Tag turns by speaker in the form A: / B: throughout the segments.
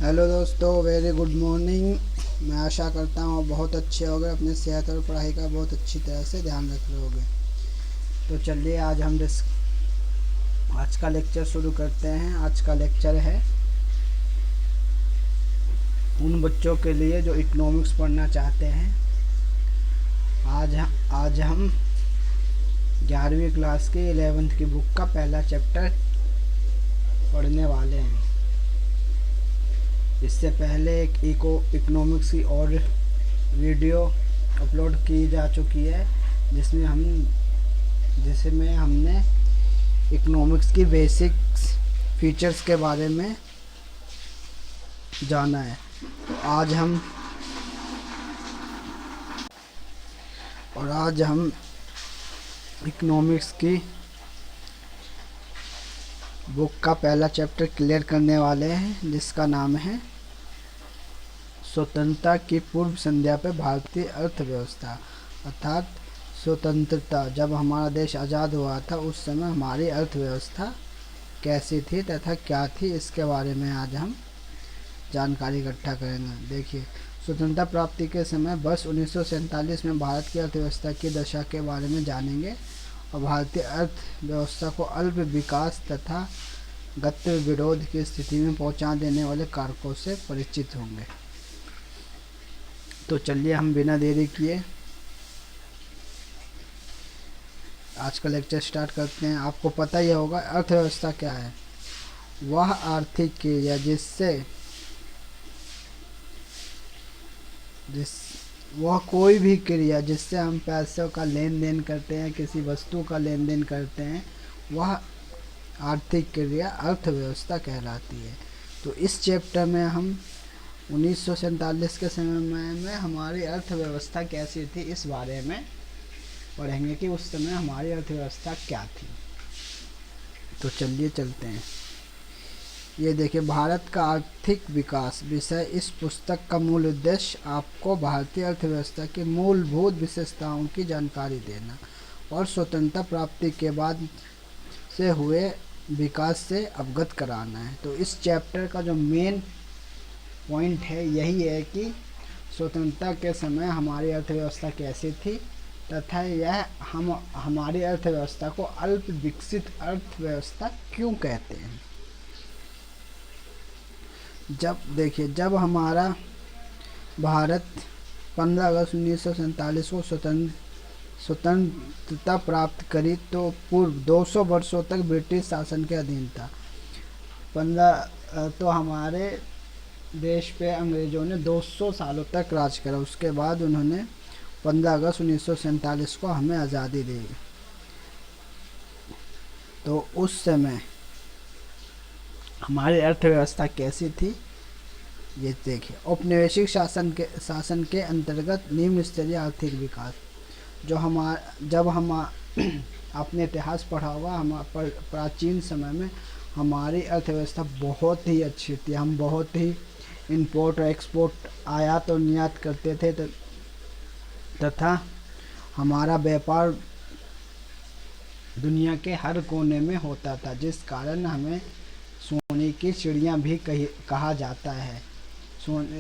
A: Hello दोस्तों, very good morning. मैं आशा करता हूँ बहुत अच्छे होगे, अपने सेहत और पढ़ाई का बहुत अच्छी तरह से ध्यान रख रहे होगे। तो चलिए आज का लेक्चर शुरू करते हैं। आज का लेक्चर है उन बच्चों के लिए जो इकोनॉमिक्स पढ़ना चाहते हैं। आज हम 11वीं क्लास के 11th की बुक का पहला चैप्टर पढ़ने वाले हैं। इससे पहले एक इकोनॉमिक्स की और वीडियो अपलोड की जा चुकी है, जिसमें हमने इकोनॉमिक्स की बेसिक्स फीचर्स के बारे में जाना है। तो आज हम इकोनॉमिक्स की बुक का पहला चैप्टर क्लियर करने वाले हैं, जिसका नाम है स्वतंत्रता की पूर्व संध्या पे भारतीय अर्थव्यवस्था। अर्थात स्वतंत्रता, जब हमारा देश आज़ाद हुआ था उस समय हमारी अर्थव्यवस्था कैसी थी तथा क्या थी, इसके बारे में आज हम जानकारी इकट्ठा करेंगे। देखिए, स्वतंत्रता प्राप्ति के समय वर्ष 1947 में भारत की अर्थव्यवस्था की दशा के बारे में जानेंगे और भारतीय अर्थव्यवस्था को अल्प विकास तथा गति विरोध की स्थिति में पहुंचा देने वाले कारकों से परिचित होंगे। तो चलिए हम बिना देरी किए आज का लेक्चर स्टार्ट करते हैं। आपको पता ही होगा अर्थव्यवस्था क्या है। वह आर्थिक क्रिया वह कोई भी क्रिया जिससे हम पैसों का लेन देन करते हैं, किसी वस्तु का लेन देन करते हैं, वह आर्थिक क्रिया अर्थव्यवस्था कहलाती है। तो इस चैप्टर में हम 1947 के समय में हमारी अर्थव्यवस्था कैसी थी इस बारे में पढ़ेंगे कि उस समय हमारी अर्थव्यवस्था क्या थी। तो चलिए चलते हैं। ये देखिए, भारत का आर्थिक विकास विषय इस पुस्तक का मूल उद्देश्य आपको भारतीय अर्थव्यवस्था की मूलभूत विशेषताओं की जानकारी देना और स्वतंत्रता प्राप्ति के बाद से हुए विकास से अवगत कराना है। तो इस चैप्टर का जो मेन पॉइंट है यही है कि स्वतंत्रता के समय हमारी अर्थव्यवस्था कैसी थी तथा यह हमारी अर्थव्यवस्था को अल्प विकसित अर्थव्यवस्था क्यों कहते हैं। जब हमारा भारत 15 अगस्त 1947 को स्वतंत्रता प्राप्त करी तो पूर्व 200 वर्षों तक ब्रिटिश शासन के अधीन था। तो हमारे देश पे अंग्रेज़ों ने 200 सालों तक राज करा। उसके बाद उन्होंने 15 अगस्त 1947 को हमें आज़ादी दी। तो उस समय हमारी अर्थव्यवस्था कैसी थी ये देखिए। औपनिवेशिक शासन के अंतर्गत निम्न स्तरीय आर्थिक विकास, जब हम आपने इतिहास पढ़ा होगा, प्राचीन समय में हमारी अर्थव्यवस्था बहुत ही अच्छी थी। हम बहुत ही इंपोर्ट और एक्सपोर्ट, आयात और निर्यात करते थे तथा हमारा व्यापार दुनिया के हर कोने में होता था, जिस कारण हमें सोने की चिड़िया भी कहा जाता है।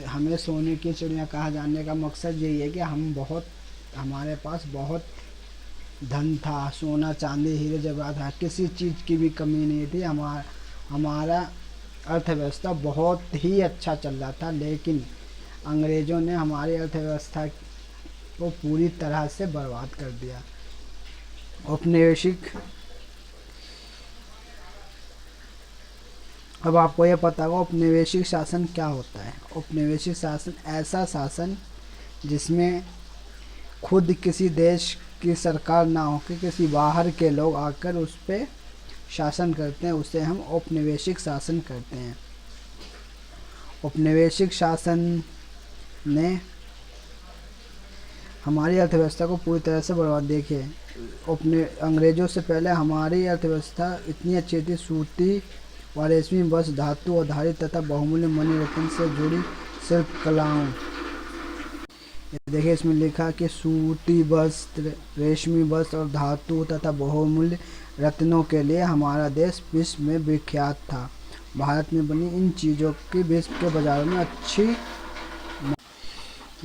A: हमें सोने की चिड़िया कहा जाने का मकसद यही है कि हमारे पास बहुत धन था, सोना चांदी हीरे जवाहरात था, किसी चीज़ की भी कमी नहीं थी। हमारा अर्थव्यवस्था बहुत ही अच्छा चल रहा था। लेकिन अंग्रेज़ों ने हमारी अर्थव्यवस्था को पूरी तरह से बर्बाद कर दिया। अब आपको यह पता होगा औपनिवेशिक शासन क्या होता है। औपनिवेशिक शासन ऐसा शासन जिसमें खुद किसी देश की सरकार ना हो कि किसी बाहर के लोग आकर उस पर शासन करते हैं, उसे हम औपनिवेशिक शासन करते हैं। औपनिवेशिक शासन ने हमारी अर्थव्यवस्था को पूरी तरह से बर्बाद। देखिए, अंग्रेज़ों से पहले हमारी अर्थव्यवस्था इतनी अच्छी थी। सूती व रेशमी वस्त्र, धातु आधारित तथा बहुमूल्य मणि रत्न से जुड़ी शिल्प कलाओं। देखिए, इसमें लिखा कि सूती वस्त्र, रेशमी वस्त्र और धातु तथा बहुमूल्य रत्नों के लिए हमारा देश विश्व में विख्यात था। भारत में बनी इन चीज़ों की विश्व के बाज़ारों में अच्छी।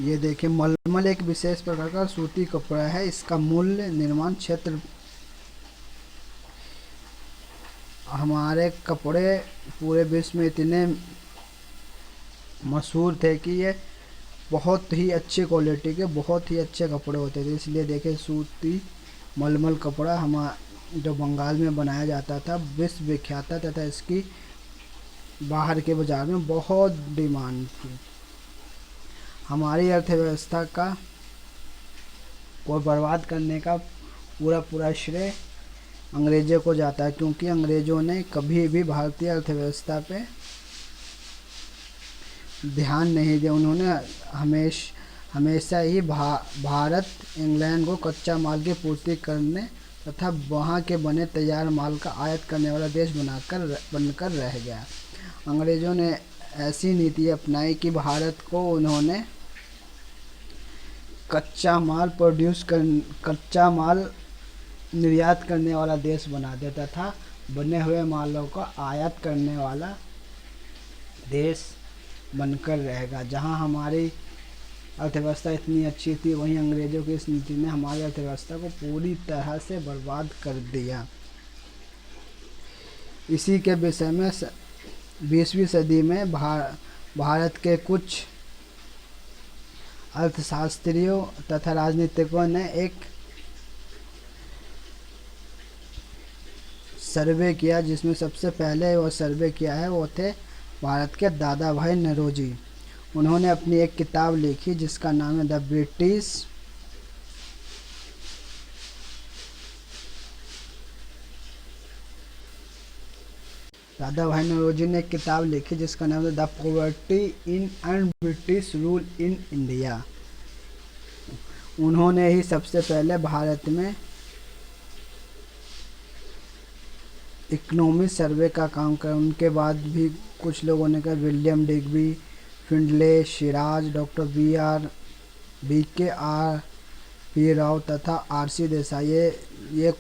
A: ये देखिए, मलमल एक विशेष प्रकार का सूती कपड़ा है। इसका मूल्य निर्माण क्षेत्र, हमारे कपड़े पूरे विश्व में इतने मशहूर थे कि ये बहुत ही अच्छी क्वालिटी के, बहुत ही अच्छे कपड़े होते थे। इसलिए देखे, सूती मलमल कपड़ा जो बंगाल में बनाया जाता था विश्व विख्यात था, तथा इसकी बाहर के बाज़ार में बहुत डिमांड थी। हमारी अर्थव्यवस्था को बर्बाद करने का पूरा श्रेय अंग्रेज़ों को जाता है, क्योंकि अंग्रेज़ों ने कभी भी भारतीय अर्थव्यवस्था पे ध्यान नहीं दिया। उन्होंने हमेशा ही भारत इंग्लैंड को कच्चा माल की पूर्ति करने तथा वहाँ के बने तैयार माल का आयात करने वाला देश बनकर रह गया। अंग्रेज़ों ने ऐसी नीति अपनाई कि भारत को उन्होंने कच्चा माल निर्यात करने वाला देश बना दिया तथा बने हुए मालों का आयात करने वाला देश बनकर रहेगा। जहां हमारी अर्थव्यवस्था इतनी अच्छी थी, वहीं अंग्रेज़ों की इस नीति ने हमारी अर्थव्यवस्था को पूरी तरह से बर्बाद कर दिया। इसी के विषय में 20वीं सदी में भारत के कुछ अर्थशास्त्रियों तथा राजनीतिकों ने एक सर्वे किया, जिसमें सबसे पहले वो सर्वे किया है वो थे भारत के दादा भाई नौरोजी। उन्होंने अपनी एक किताब लिखी जिसका नाम है द ब्रिटिश दादा भाई नौरोजी ने एक किताब लिखी जिसका नाम है the poverty in and British rule in India. उन्होंने ही सबसे पहले भारत में इकोनॉमिक सर्वे का काम किया। उनके बाद भी कुछ लोगों ने कहा, William Digby, Findlay, Siraj, doctor BKR Rao तथा RC देसाई, ये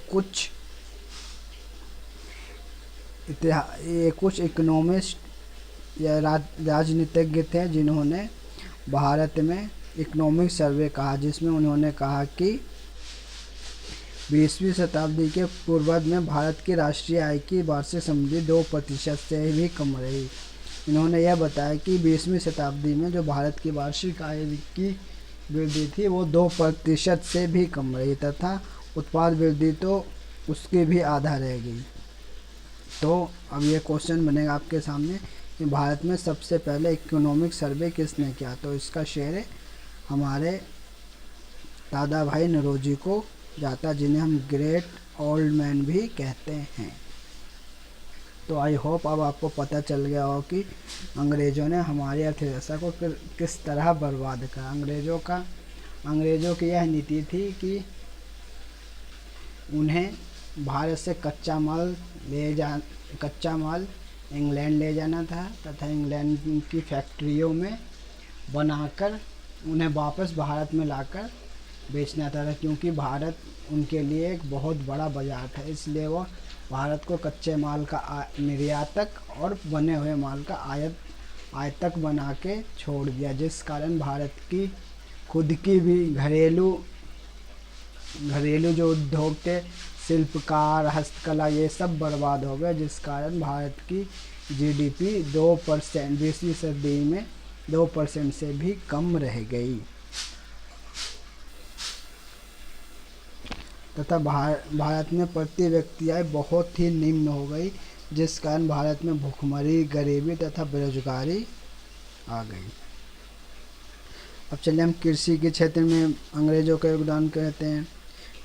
A: कुछ इकोनॉमिस्ट या राजनीतिज्ञ थे जिन्होंने भारत में इकोनॉमिक सर्वे कहा, जिसमें उन्होंने कहा कि 20वीं शताब्दी के पूर्वार्ध में भारत की राष्ट्रीय आय की वार्षिक समृद्धि 2% से भी कम रही। इन्होंने यह बताया कि 20वीं शताब्दी में जो भारत की वार्षिक आय की वृद्धि थी वो 2% से भी कम रही तथा उत्पाद वृद्धि तो उसकी भी आधा रह गई। तो अब ये क्वेश्चन बनेगा आपके सामने कि भारत में सबसे पहले इकोनॉमिक सर्वे किसने किया, तो इसका श्रेय हमारे दादा भाई नौरोजी को जाता, जिन्हें हम ग्रेट ओल्ड मैन भी कहते हैं। तो आई होप अब आपको पता चल गया हो कि अंग्रेज़ों ने हमारी अर्थव्यवस्था को किस तरह बर्बाद करा। अंग्रेज़ों की यह नीति थी कि उन्हें भारत से कच्चा माल इंग्लैंड ले जाना था तथा इंग्लैंड की फैक्ट्रियों में बनाकर उन्हें वापस भारत में लाकर बेचना था, क्योंकि भारत उनके लिए एक बहुत बड़ा बाज़ार था। इसलिए वो भारत को कच्चे माल का निर्यातक और बने हुए माल का आयातक बना के छोड़ दिया, जिस कारण भारत की खुद की भी घरेलू जो उद्योग थे, शिल्पकार, हस्तकला, ये सब बर्बाद हो गए, जिस कारण भारत की GDP 2% 20वीं सदी में 2% से भी कम रह गई तथा भारत में प्रति व्यक्ति आय बहुत ही निम्न हो गई, जिस कारण भारत में भूखमरी, गरीबी तथा बेरोजगारी आ गई। अब चलिए हम कृषि के क्षेत्र में अंग्रेज़ों का योगदान कहते हैं।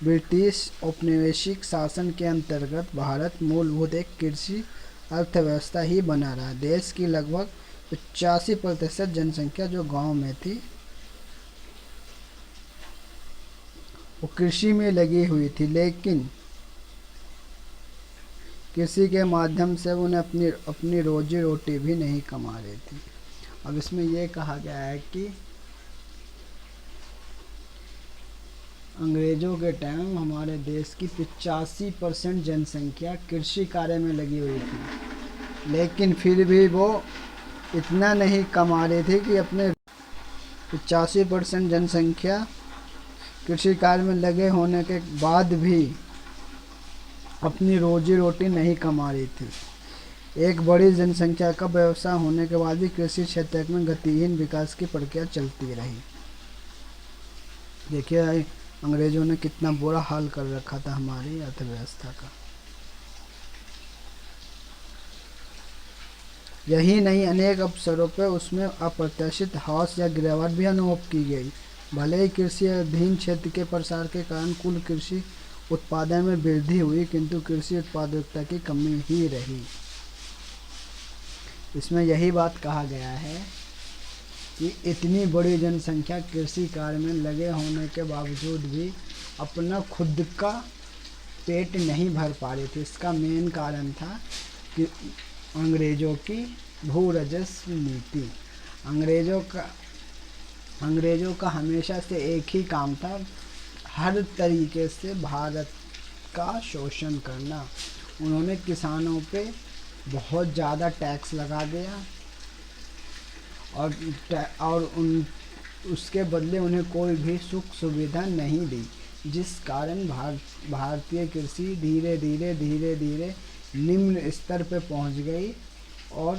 A: ब्रिटिश औपनिवेशिक शासन के अंतर्गत भारत मूलभूत एक कृषि अर्थव्यवस्था ही बना रहा। देश की लगभग 85% जनसंख्या जो गांव में थी वो कृषि में लगी हुई थी, लेकिन कृषि के माध्यम से उन्हें अपनी रोजी रोटी भी नहीं कमा रही थी। अब इसमें यह कहा गया है कि अंग्रेज़ों के टाइम हमारे देश की 85% जनसंख्या कृषि कार्य में लगी हुई थी। लेकिन फिर भी वो इतना नहीं कमा रहे थे कि अपने 85% जनसंख्या कृषि कार्य में लगे होने के बाद भी अपनी रोजी रोटी नहीं कमा रही थी। एक बड़ी जनसंख्या का व्यवसाय होने के बाद भी कृषि क्षेत्र में गतिहीन विकास की प्रक्रिया चलती रही। देखिए अंग्रेजों ने कितना बुरा हाल कर रखा था हमारी अर्थव्यवस्था का। यही नहीं, अनेक अवसरों पर उसमें अप्रत्याशित हास या गिरावट भी अनुभव की गई। भले ही कृषि अधीन क्षेत्र के प्रसार के कारण कुल कृषि उत्पादन में वृद्धि हुई, किंतु कृषि उत्पादकता की कमी ही रही। इसमें यही बात कहा गया है कि इतनी बड़ी जनसंख्या कृषि कार्य में लगे होने के बावजूद भी अपना खुद का पेट नहीं भर पा रही थी। इसका मेन कारण था कि अंग्रेज़ों की भू-राजस्व नीति। अंग्रेज़ों का हमेशा से एक ही काम था, हर तरीके से भारत का शोषण करना। उन्होंने किसानों पे बहुत ज़्यादा टैक्स लगा दिया और उसके बदले उन्हें कोई भी सुख सुविधा नहीं दी, जिस कारण भारतीय कृषि धीरे धीरे निम्न स्तर पे पहुंच गई और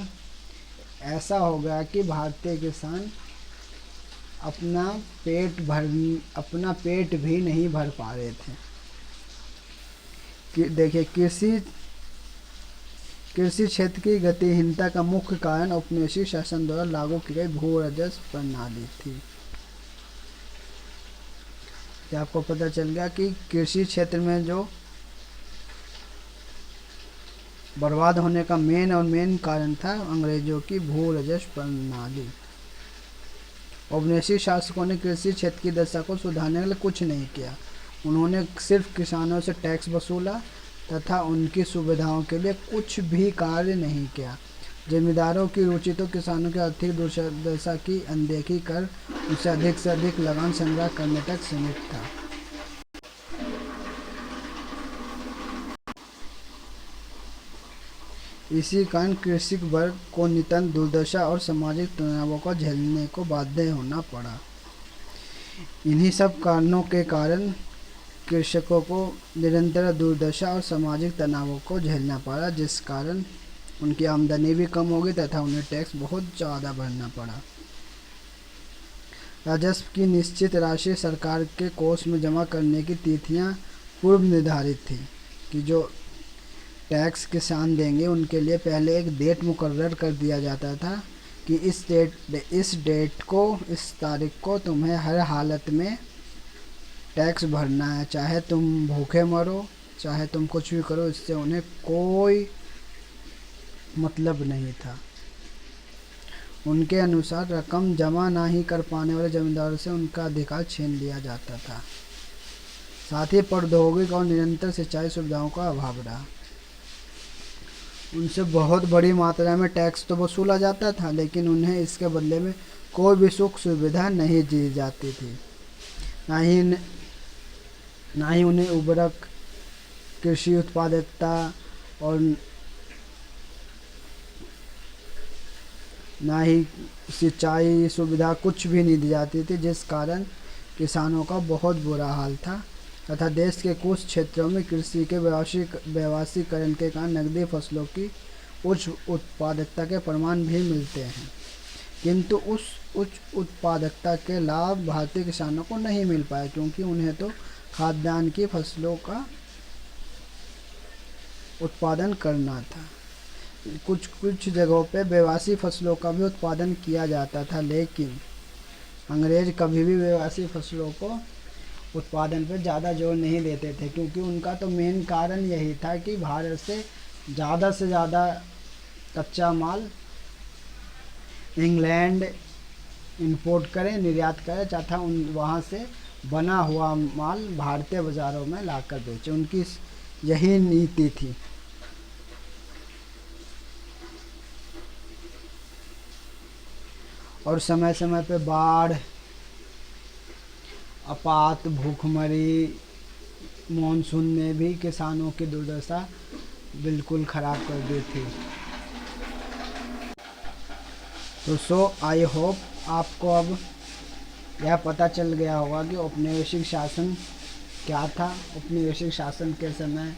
A: ऐसा हो गया कि भारतीय किसान अपना पेट भी नहीं भर पा रहे थे। कि देखिए कृषि क्षेत्र की गतिहीनता का मुख्य कारण औपनिवेशिक शासन द्वारा लागू की गई भू-राजस्व प्रणाली थी। क्या आपको पता चल गया कि कृषि क्षेत्र में जो बर्बाद होने का मेन कारण था अंग्रेजों की भू-राजस्व प्रणाली। औपनिवेशिक शासकों ने कृषि क्षेत्र की दशा को सुधारने के लिए कुछ नहीं किया। उन्होंने सिर्फ किसानों से टैक्स वसूला तथा उनकी सुविधाओं के लिए कुछ भी कार्य नहीं किया। जमींदारों की रुचि तो किसानों की आर्थिक दुर्दशा की अनदेखी कर उनसे अधिक से अधिक लगान संग्रह करने तक सीमित था। इसी कारण कृषक वर्ग को नितांत दुर्दशा और सामाजिक तनावों को झेलने को बाध्य होना पड़ा। इन्हीं सब कारणों के कारण कृषकों को निरंतर दुर्दशा और सामाजिक तनावों को झेलना पड़ा, जिस कारण उनकी आमदनी भी कम हो गई तथा उन्हें टैक्स बहुत ज़्यादा भरना पड़ा। राजस्व की निश्चित राशि सरकार के कोष में जमा करने की तिथियां पूर्व निर्धारित थी कि जो टैक्स किसान देंगे उनके लिए पहले एक डेट मुकर्रर कर दिया जाता था कि इस तारीख को तुम्हें हर हालत में टैक्स भरना है, चाहे तुम भूखे मरो, चाहे तुम कुछ भी करो, इससे उन्हें कोई मतलब नहीं था। उनके अनुसार रकम जमा ना ही कर पाने वाले जमींदारों से उनका अधिकार छीन लिया जाता था। साथ ही प्रौद्योगिक और निरंतर सिंचाई सुविधाओं का अभाव रहा। उनसे बहुत बड़ी मात्रा में टैक्स तो वसूला जाता था, लेकिन उन्हें इसके बदले में कोई भी सुख सुविधा नहीं दी जाती थी। ना ही उन्हें उर्वरक, कृषि उत्पादकता और ना ही सिंचाई सुविधा कुछ भी नहीं दी जाती थी, जिस कारण किसानों का बहुत बुरा हाल था तथा देश के कुछ क्षेत्रों में कृषि के व्यावसायीकरण के कारण नकदी फसलों की उच्च उत्पादकता के प्रमाण भी मिलते हैं, किंतु उस उच्च उत्पादकता के लाभ भारतीय किसानों को नहीं मिल पाए, क्योंकि उन्हें तो खाद्यान्न की फसलों का उत्पादन करना था। कुछ जगहों पे व्यवसायी फसलों का भी उत्पादन किया जाता था, लेकिन अंग्रेज कभी भी व्यवसायी फसलों को उत्पादन पर ज़्यादा जोर नहीं देते थे, क्योंकि उनका तो मेन कारण यही था कि भारत से ज़्यादा कच्चा माल इंग्लैंड इंपोर्ट करें, निर्यात करें, तथा वहाँ से बना हुआ माल भारतीय बाज़ारों में लाकर बेचें। उनकी यही नीति थी। और समय समय पे बाढ़, आपात, भूखमरी, मॉनसून ने भी किसानों की दुर्दशा बिल्कुल ख़राब कर दी थी। तो आई होप आपको अब यह पता चल गया होगा कि औपनिवेशिक शासन क्या था, औपनिवेशिक शासन के समय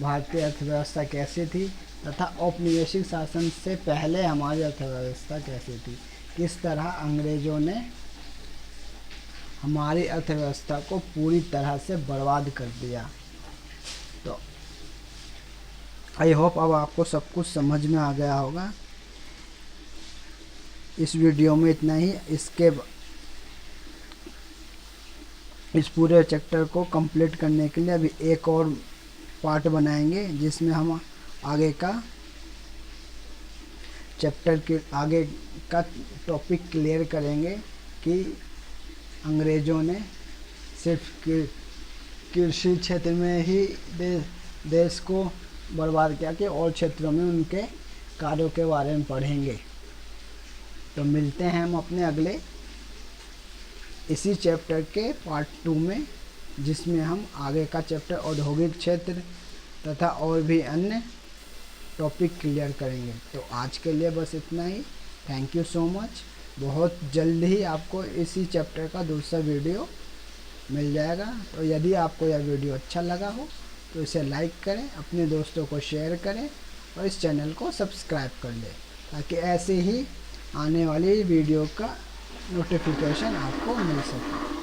A: भारतीय अर्थव्यवस्था कैसी थी, तथा औपनिवेशिक शासन से पहले हमारी अर्थव्यवस्था कैसी थी, किस तरह अंग्रेज़ों ने हमारी अर्थव्यवस्था को पूरी तरह से बर्बाद कर दिया। तो आई होप अब आपको सब कुछ समझ में आ गया होगा। इस वीडियो में इतना ही। इस पूरे चैप्टर को कंप्लीट करने के लिए अभी एक और पार्ट बनाएंगे, जिसमें हम आगे का चैप्टर के आगे का टॉपिक क्लियर करेंगे कि अंग्रेज़ों ने सिर्फ कृषि क्षेत्र में ही देश को बर्बाद किया कि और क्षेत्रों में उनके कार्यों के बारे में पढ़ेंगे। तो मिलते हैं हम अपने अगले इसी चैप्टर के पार्ट 2 में, जिसमें हम आगे का चैप्टर औद्योगिक क्षेत्र तथा और भी अन्य टॉपिक क्लियर करेंगे। तो आज के लिए बस इतना ही। Thank you so much. बहुत जल्द ही आपको इसी चैप्टर का दूसरा वीडियो मिल जाएगा। तो यदि आपको यह वीडियो अच्छा लगा हो तो इसे लाइक करें, अपने दोस्तों को शेयर करें और इस चैनल को सब्सक्राइब कर लें, ताकि ऐसे ही आने वाली वीडियो का नोटिफिकेशन आपको मिल सके।